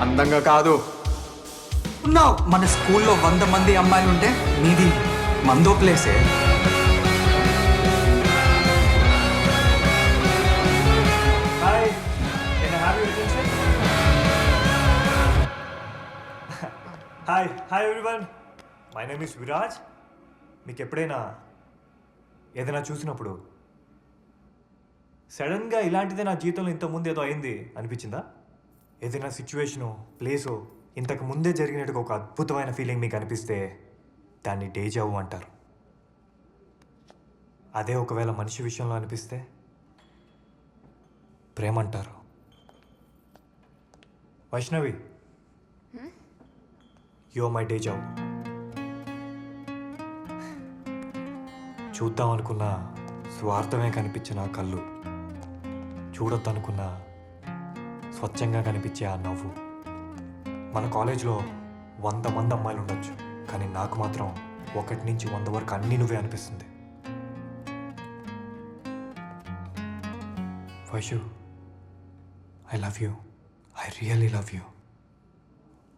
అందంగా కాదు. ఉన్నావు. మన స్కూల్లో 100 మంది అమ్మాయిలు ఉంటే నీది మందో ప్లేసే. Hi, can I have your attention? Hi everyone, my name is Viraj. మీకు ఎప్పుడైనా ఏదైనా చూసినప్పుడు సడన్గా ఇలాంటిదే నా జీవితంలో ఇంతకుముందు ఏదో అయింది అనిపించిందా? ఏదైనా సిచ్యువేషను, ప్లేసో ఇంతకు ముందే జరిగినట్టుగా ఒక అద్భుతమైన ఫీలింగ్ మీకు అనిపిస్తే దాన్ని డేజావు అంటారు. అదే ఒకవేళ మనిషి విషయంలో అనిపిస్తే ప్రేమ అంటారు. Vaishnavi, you are my deja vu. చూద్దాం అనుకున్న స్వార్థమే కనిపించిన ఆ కళ్ళు, చూడొద్దనుకున్న స్వచ్ఛంగా కనిపించే ఆ నవ్వు. మన కాలేజ్లో 100 మంది అమ్మాయిలు ఉండొచ్చు, కానీ నాకు మాత్రం 1 నుంచి 100 వరకు అన్నీ నువ్వే అనిపిస్తుంది. Vaishu, I love you. I really love you.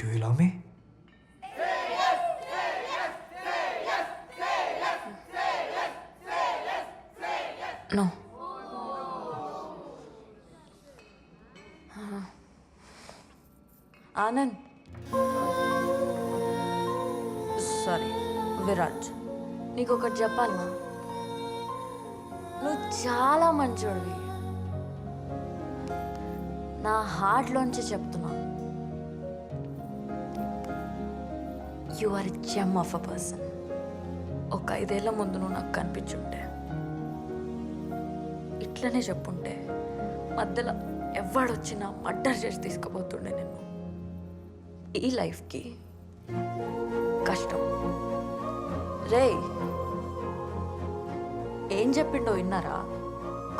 Do you love me? No. Anand, sorry Viraj, నీకు ఒకటి చెప్పాలన్నా. నువ్వు చాలా మంచోడివి. నా హార్ట్లోంచి చెప్తున్నా. You are a gem of a person. ఒక 5 ఏళ్ల ముందు నువ్వు నాకు కనిపించుంటే, ఇట్లనే చెప్పుంటే, మధ్యలో ఎవడొచ్చినా మర్డర్ చేసి తీసుకుపోతుండే నిన్ను. ఈ లైఫ్కి కష్టం. రే, ఏం చెప్పిండో విన్నారా?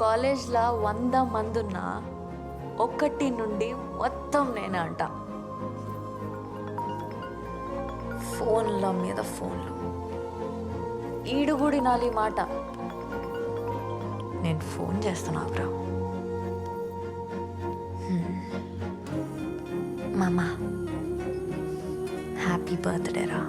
కాలేజ్లో 100 మంది ఉన్నా 1 నుండి మొత్తం నేనే అంట. ఫోన్ల మీద ఫోన్లు. ఈడుగుడి నాలి మాట. నేను ఫోన్ చేస్తున్నా బ్రో. మామా, హ్యాపీ బర్త్డే రా.